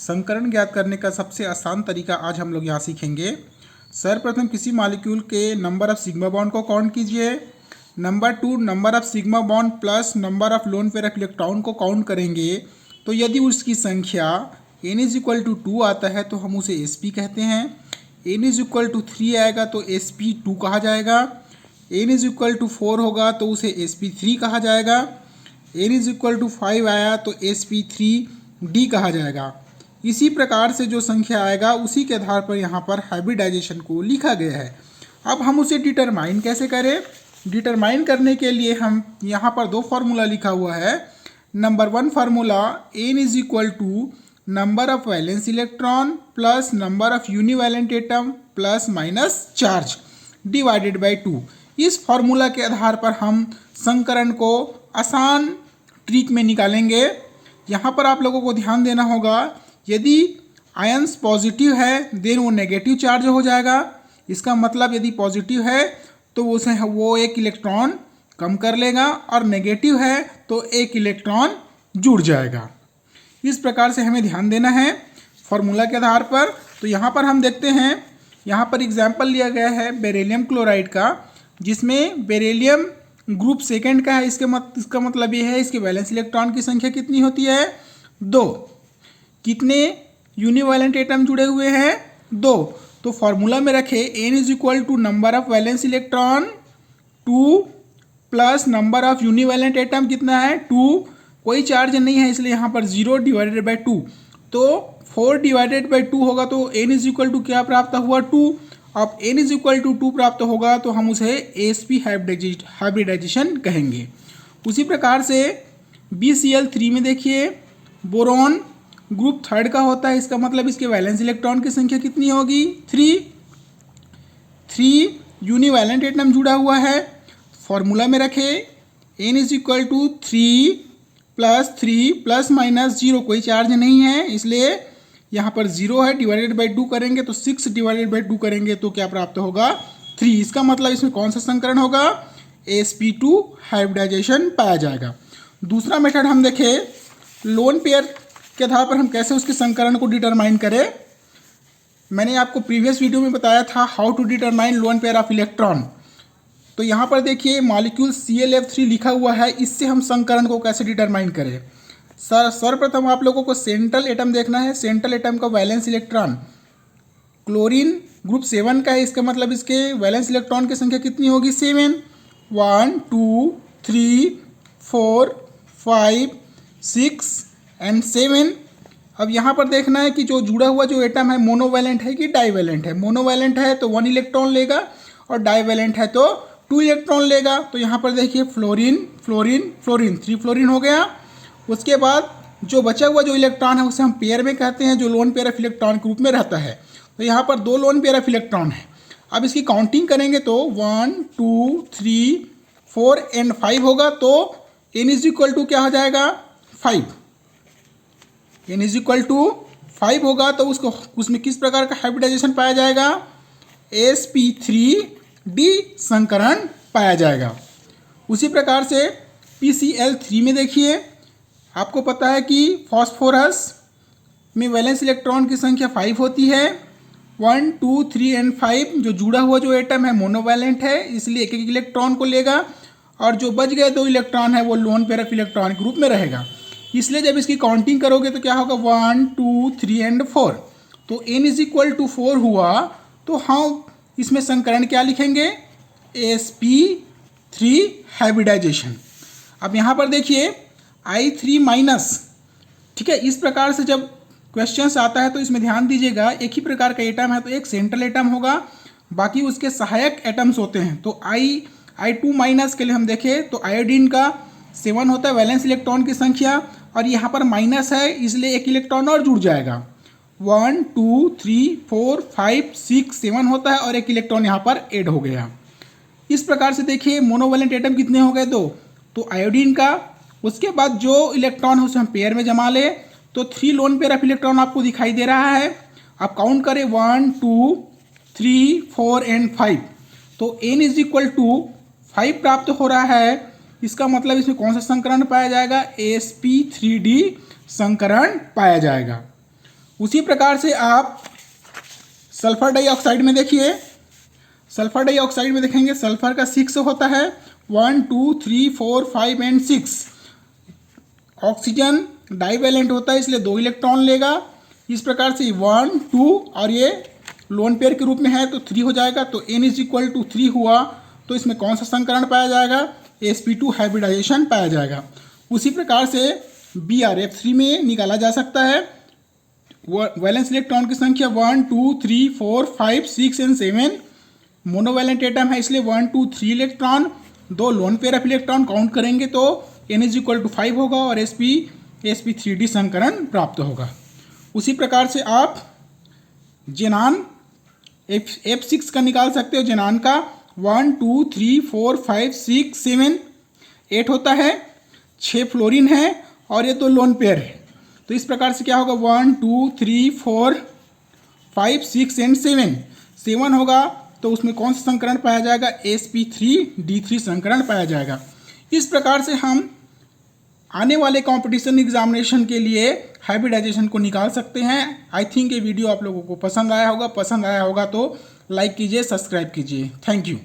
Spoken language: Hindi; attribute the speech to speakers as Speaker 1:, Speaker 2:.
Speaker 1: संकरण ज्ञात करने का सबसे आसान तरीका आज हम लोग यहाँ सीखेंगे। सर्वप्रथम किसी मॉलिक्यूल के नंबर ऑफ सिग्मा बॉन्ड को काउंट कीजिए। Number 2 number of sigma bond plus number of loan pair of electron को काउंट करेंगे तो यदि उसकी संख्या n इज इक्वल टू 2 आता है तो हम उसे sp कहते हैं। n इज इक्वल टू 3 आएगा तो sp2 कहा जाएगा। n इज इक्वल टू 4 होगा तो उसे sp3 कहा जाएगा। n इज इक्वल टू 5 आया तो sp3d कहा जाएगा। इसी प्रकार से जो संख्या आएगा उसी के आधार पर यहाँ पर हाइब्रिडाइजेशन को लिखा गया है। अब हम उसे डिटरमाइन कैसे करें? डिटरमाइन करने के लिए हम यहाँ पर दो फार्मूला लिखा हुआ है। Number 1 formula n is equal to number of valence electron plus number of univalent atom plus minus charge divided by 2। इस फार्मूला के आधार पर हम संकरण को आसान ट्रिक में निकालेंगे। यहाँ पर आप लोगों को ध्यान देना होगा, यदि आयंस पॉजिटिव है देन वो नेगेटिव चार्ज हो जाएगा। इसका मतलब यदि पॉजिटिव है तो वो एक इलेक्ट्रॉन कम कर लेगा और नेगेटिव है तो एक इलेक्ट्रॉन जुड़ जाएगा। इस प्रकार से हमें ध्यान देना है फॉर्मूला के आधार पर। तो यहाँ पर हम देखते हैं, यहाँ पर एग्जाम्पल लिया गया है बेरिलियम क्लोराइड का, जिसमें बेरिलियम ग्रुप सेकेंड का है। इसका मतलब ये है इसके वैलेंस इलेक्ट्रॉन की संख्या कितनी होती है? 2। कितने यूनिवैलेंट एटम जुड़े हुए हैं? 2। तो फॉर्मूला में रखे n is equal to number of valence electron 2 plus number of univalent atom कितना है? 2। कोई चार्ज नहीं है इसलिए यहाँ पर 0 डिवाइडेड बाई 2। तो 4 डिवाइडेड बाई 2 होगा तो n इज इक्वल टू क्या प्राप्त हुआ? 2। अब n इज इक्वल टू 2 प्राप्त होगा तो हम उसे sp हाइब्रिडाइजेशन कहेंगे। उसी प्रकार से BCl3 में देखिए बोरॉन ग्रुप थर्ड का होता है। इसका मतलब इसके वैलेंस इलेक्ट्रॉन की संख्या कितनी होगी? 3 यूनिवैलेंट एटम जुड़ा हुआ है। फॉर्मूला में रखे n is equal to 3 plus minus 0, कोई चार्ज नहीं है इसलिए यहाँ पर 0 है। डिवाइडेड बाई 2 करेंगे तो 6 डिवाइडेड बाई 2 करेंगे तो क्या प्राप्त होगा? 3। इसका मतलब इसमें कौन सा संकरण होगा? sp2 हाइब्रिडाइजेशन पाया जाएगा। दूसरा मेथड हम देखें, लोन पेयर के आधार पर हम कैसे उसके संकरण को डिटरमाइन करें। मैंने आपको प्रीवियस वीडियो में बताया था how to determine lone pair of electron. तो यहाँ पर देखिए मॉलिक्यूल Cl(F3) लिखा हुआ है, इससे हम संकरण को कैसे डिटरमाइन करें। सर्वप्रथम आप लोगों को सेंट्रल एटम देखना है। सेंट्रल एटम का वैलेंस इलेक्ट्रॉन क्लोरीन ग्रुप 7 का है। इसका मतलब इसके वैलेंस इलेक्ट्रॉन की संख्या कितनी होगी? 7। 1 2 3 4 5 6 एंड 7। अब यहाँ पर देखना है कि जो जुड़ा हुआ जो एटम है मोनोवैलेंट है कि डाइवैलेंट है। मोनोवैलेंट है तो 1 इलेक्ट्रॉन लेगा और डाइवैलेंट है तो 2 इलेक्ट्रॉन लेगा। तो यहाँ पर देखिए फ्लोरीन 3 फ्लोरीन हो गया। उसके बाद जो बचा हुआ जो इलेक्ट्रॉन है उसे हम पेयर में कहते हैं, जो लोन पेयर ऑफ इलेक्ट्रॉन के रूप में रहता है। तो यहाँ पर 2 लोन पेयर ऑफ इलेक्ट्रॉन है। अब इसकी काउंटिंग करेंगे तो 1 2 3 4 एंड 5 होगा तो n इज इक्वल टू क्या हो जाएगा? 5। n इज इक्वल टू 5 होगा तो उसमें किस प्रकार का हाइब्रिडाइजेशन पाया जाएगा? sp3d संकरण पाया जाएगा। उसी प्रकार से PCl3 में देखिए, आपको पता है कि फॉस्फोरस में वैलेंस इलेक्ट्रॉन की संख्या 5 होती है। 1 2 3 एंड 5 जो जुड़ा हुआ जो एटम है मोनोवैलेंट है इसलिए एक इलेक्ट्रॉन को लेगा और जो बच गए 2 इलेक्ट्रॉन है वो लोन पेयर ऑफ इलेक्ट्रॉन के रूप में रहेगा। इसलिए जब इसकी काउंटिंग करोगे तो क्या होगा? 1 2 3 एंड 4। तो n इज इक्वल टू 4 हुआ तो हम इसमें संकरण क्या लिखेंगे? sp3 hybridisation. अब यहाँ पर देखिए I3 माइनस, ठीक है। इस प्रकार से जब क्वेश्चंस आता है तो इसमें ध्यान दीजिएगा, एक ही प्रकार का एटम है तो एक सेंट्रल एटम होगा, बाकी उसके सहायक एटम्स होते हैं। तो I2 माइनस के लिए हम देखें तो आयोडीन का 7 होता है वैलेंस इलेक्ट्रॉन की संख्या और यहाँ पर माइनस है इसलिए एक इलेक्ट्रॉन और जुड़ जाएगा। 1 2 3 4 5 6 7 होता है और एक इलेक्ट्रॉन यहाँ पर ऐड हो गया। इस प्रकार से देखिए मोनोवैलेंट एटम कितने हो गए? 2। तो आयोडीन का उसके बाद जो इलेक्ट्रॉन है उसे हम पेयर में जमा ले तो 3 लोन पेयर ऑफ इलेक्ट्रॉन आपको दिखाई दे रहा है। आप काउंट करें 1 2 3 4 एंड 5 तो n इज इक्वल टू 5 प्राप्त हो रहा है। इसका मतलब इसमें कौन सा संकरण पाया जाएगा? sp3d संकरण पाया जाएगा। उसी प्रकार से आप सल्फर डाइऑक्साइड में देखिए, सल्फर डाइऑक्साइड में देखेंगे सल्फर का 6 होता है, 1 2 3 4 5 एंड 6। ऑक्सीजन डाइवैलेंट होता है इसलिए 2 इलेक्ट्रॉन लेगा। इस प्रकार से 1 2 और ये लोन पेयर के रूप में है तो 3 हो जाएगा। तो n इज इक्वल टू 3 हुआ तो इसमें कौन सा संकरण पाया जाएगा? sp2 हाइब्रिडाइजेशन पाया जाएगा। उसी प्रकार से Br(F3) में निकाला जा सकता है वैलेंस इलेक्ट्रॉन की संख्या 1 2 3 4 5 6 एंड 7। मोनोवैलेंट एटम है इसलिए 1 2 3 electron, 2 loan pair of electron count करेंगे तो n इज इक्वल टू 5 होगा और sp3d संकरण प्राप्त होगा। उसी प्रकार से आप जेनान F6 का निकाल सकते हो। जेनान का 1 2 3 4 5 6 7 8 होता है, 6 फ्लोरीन है और ये 2 लोन पेयर है। तो इस प्रकार से क्या होगा? 1 2 3 4 5 6 एंड 7 होगा तो उसमें कौन सा संकरण पाया जाएगा? sp3d3 संकरण पाया जाएगा। इस प्रकार से हम आने वाले कंपटीशन एग्जामिनेशन के लिए हाइब्रिडाइजेशन को निकाल सकते हैं। आई थिंक ये वीडियो आप लोगों को पसंद आया होगा। पसंद आया होगा तो लाइक कीजिए, सब्सक्राइब कीजिए। Thank you.